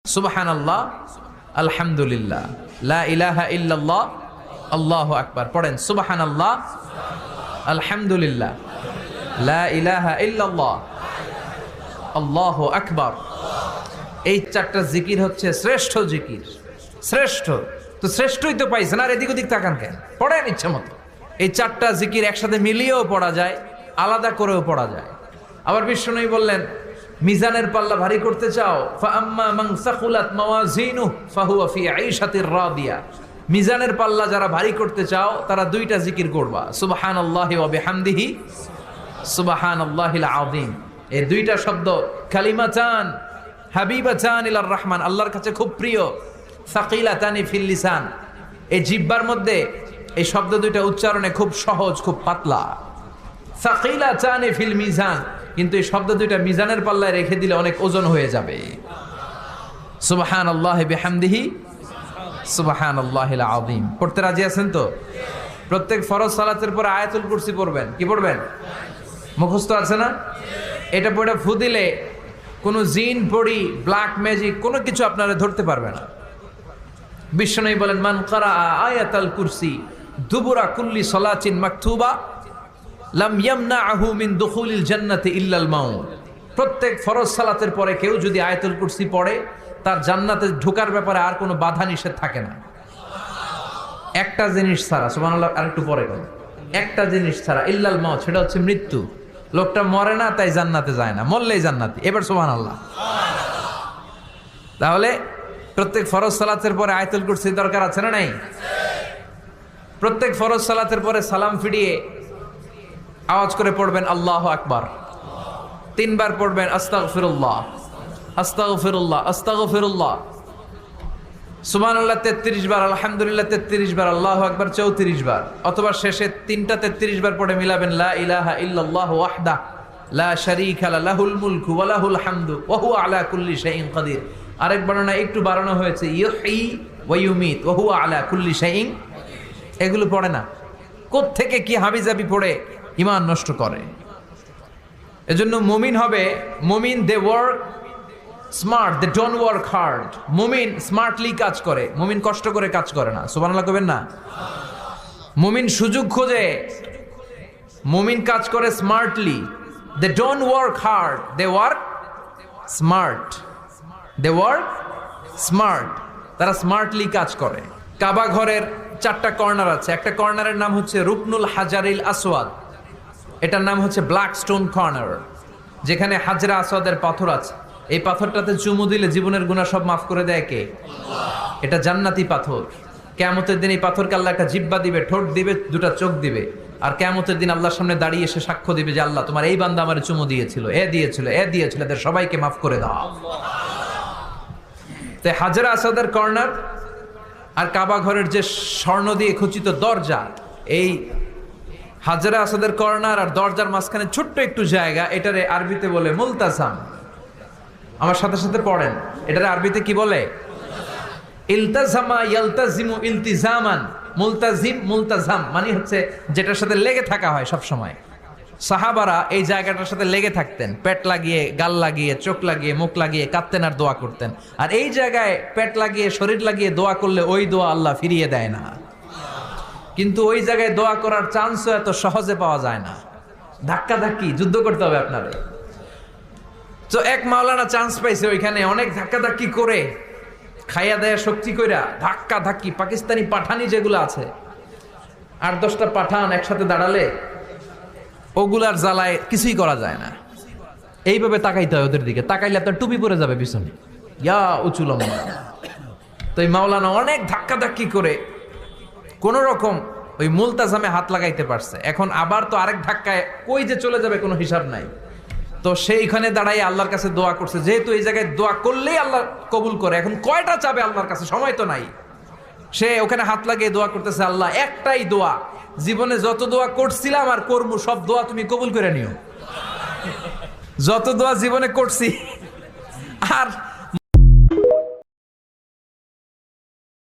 সুবহানাল্লাহ, আলহামদুলিল্লাহ, লা ইলাহা ইল্লাল্লাহ, আল্লাহু আকবার। পড়েন সুবহানাল্লাহ, আলহামদুলিল্লাহ, লা ইলাহা ইল্লাল্লাহ, আল্লাহু আকবার। এই চারটা জিকির হচ্ছে শ্রেষ্ঠ জিকির। শ্রেষ্ঠ তো শ্রেষ্ঠই তো পাইছেন, আর এদিক ওদিক তাকান কেন? পড়েন ইচ্ছা মতো। এই চারটা জিকির একসাথে মিলিয়েও পড়া যায়, আলাদা করেও পড়া যায়। আবার বিষ্ণু বললেন, মিজানের পাল্লা ভারী করতে চাও, ফাআম্মা মান সাকুলাত মাওয়াজিনুহু ফাহুয়া ফি আইশাতির রাদিয়া। মিজানের পাল্লা যারা ভারী করতে চাও তারা দুইটা জিকির করবা, সুবহানাল্লাহি ওয়া বিহামদিহি, সুবহানাল্লাহিল আযীম। এই দুইটা শব্দ কালিমাতান হাবিবাতান ইলার রহমান, আল্লাহর কাছে খুব প্রিয়। সাকিলাতানি ফিল লিসান, এই জিহ্বার মধ্যে এই শব্দ দুইটা উচ্চারণে খুব সহজ, খুব পাতলা। সাকিলাতানি ফিল মিজান, কিন্তু এই শব্দ দুইটা মিজানের পাল্লায় রেখে দিলে অনেক ওজন হয়ে যাবে। সুবহানাল্লাহি বিহামদিহি, সুবহানাল্লাহিল আযীম। পড়তে রাজি আছেন তো? প্রত্যেক ফরজ সালাতের পর আয়াতুল কুরসি পড়বেন। কি পড়বেন? মুখস্থ আছে না? এটা পড়ে ফু দিলে কোনো জিন পড়ি, ব্ল্যাক ম্যাজিক কোনো কিছু আপনারা ধরতে পারবে না। বিশ্বনবী বলেন, মান কারা আয়াতাল কুরসি দুবুরা কুল্লি সালাতিন মাকতুবা লাম ইয়ামনাহু মিন দুখুলিল জান্নাতি ইল্লাল মাউত। প্রত্যেক ফরজ সালাতের পরে কেউ যদি আয়াতুল কুরসি পড়ে, তার জান্নাতে ঢোকার ব্যাপারে আর কোনো বাধা নিষেধ থাকে না। একটা জিনিস ছাড়া, সুবহানাল্লাহ, আরেকটু পরে বলেন, একটা জিনিস ছাড়া, ইল্লাল মাউত, সেটা হচ্ছে মৃত্যু। লোকটা মরে না তাই জান্নাতে যায় না, মরলেই জান্নাতি। এবার সুবহানাল্লাহ। তাহলে প্রত্যেক ফরজ সালাতের পরে আয়াতুল কুরসি দরকার আছে না নাই? প্রত্যেক ফরজ সালাতের পরে সালাম ফিরিয়ে আওয়াজ করে পড়বেন আল্লাহু আকবার। 3 বার পড়বেন আস্তাগফিরুল্লাহ, আস্তাগফিরুল্লাহ, আস্তাগফিরুল্লাহ। সুবহানাল্লাহ 33 বার, আলহামদুলিল্লাহ 33 বার, আল্লাহু আকবার 34 বার। অথবা শেষে 3টা 33 বার পড়ে মিলাবেন লা ইলাহা ইল্লাল্লাহু ওয়াহদাহু লা শারীকা লাহুল মুলকু ওয়া লাহুল হামদু ওয়া হুয়া আলা কুল্লি শাইইন কাদির। আরেক বর্ণনা একটু বাড়ানো হয়েছে, ইউহয়ী ওয়া ইউমীত ওয়া হুয়া আলা কুল্লি শাইইন। এগুলো পড়ে না, কোত্থেকে কি হাবিজাবি পড়ে ঈমান নষ্ট করে। এজন্য মুমিন হবে, মুমিন they work smart, they don't work hard. মুমিন স্মার্টলি কাজ করে, মুমিন কষ্ট করে কাজ করে না। সুবহানাল্লাহ কবেন না? মুমিন সুযোগ খোঁজে, মুমিন কাজ করে smartly. They don't work hard, they work smart. They work smart, তারা স্মার্টলি কাজ করে। কাবা ঘরের 4টা কর্নার আছে। একটা কর্নারের নাম হচ্ছে রুকনুল হাজারিল আসওয়াদ, এটার নাম হচ্ছে ব্ল্যাক স্টোন কর্নার, যেখানে হাজরা আসওয়াদের পাথর আছে। এই পাথরটাতে চুমু দিলে জীবনের গুনাহ সব মাফ করে দেয় কে? আল্লাহ। এটা জান্নাতি পাথর। কিয়ামতের দিন এই পাথরকে আল্লাহ একটা জিহ্বা দিবে, ঠোঁট দিবে, 2টা চোখ দিবে। আর কিয়ামতের দিন আল্লাহর সামনে দাঁড়িয়ে এসে সাক্ষ্য দিবে যে আল্লাহ, তোমার এই বান্দা আমারে চুমু দিয়েছিল, এ দিয়েছিল, এ দিয়েছিল, এদের সবাইকে মাফ করে দাও। তো হাজরা আসওয়াদের কর্নার আর কাবা ঘরের যে স্বর্ণ দিয়ে খচিত দরজা, এই হাজরা আসওয়াদের কর্নার আর দরজার মাঝখানে ছোট্ট একটু জায়গা, এটারে আরবিতে বলে মুলতাজাম। আমার সাথে সাথে পড়েন, এটারে আরবিতে কি বলে? ইলতাজামা ইয়ালতাজিমু ইলতিজামান। মুলতাজিম, মুলতাজাম মানে হচ্ছে যেটার সাথে লেগে থাকা হয় সব সময়। সাহাবারা এই জায়গাটার সাথে লেগে থাকতেন, পেট লাগিয়ে, গাল লাগিয়ে, চোখ লাগিয়ে, মুখ লাগিয়ে কাঁদতেন আর দোয়া করতেন। আর এই জায়গায় পেট লাগিয়ে, শরীর লাগিয়ে দোয়া করলে ওই দোয়া আল্লাহ ফিরিয়ে দেয় না। কিন্তু ওই জায়গায় দোয়া করার চান্সও এত সহজে পাওয়া যায় না, ধাক্কা ধাক্কি যুদ্ধ করতে হবে আপনারে। তো এক মাওলানা চান্স পাইছে ওইখানে, অনেক ধাক্কা ধাক্কি করে, খাইয়া দেয়া শক্তি কইরা ধাক্কা ধাক্কি। পাকিস্তানি পাঠানি যেগুলো আছে, 8-10টা পাঠান একসাথে দাঁড়ালে ওগুলার জ্বালায় কিছুই করা যায় না। এইভাবে তাকাইতে হয় ওদের দিকে, তাকাইলে আপনার টুপি পরে যাবে পিছনে, ইয়া উঁচু লম্বা। তো এই মাওলানা অনেক ধাক্কা ধাক্কি করে কোন রকম ওই মুলতাজামে হাত লাগাইতে পারছে। এখন আবার তো আরেক ধাক্কায় কই যে চলে যাবে কোনো হিসাব নাই। তো সেইখানে দাঁড়াই আল্লাহর কাছে দোয়া করছে, যেহেতু এই জায়গায় দোয়া করলেই আল্লাহ কবুল করে, এখন কয়টা চাবে আল্লাহর কাছে, সময় তো নাই। সে ওখানে হাত লাগিয়ে দোয়া করতেছে, আল্লাহ একটাই দোয়া, জীবনে যত দোয়া করছিলাম আর করবো সব দোয়া তুমি কবুল করে নিও। যত দোয়া জীবনে করছি আর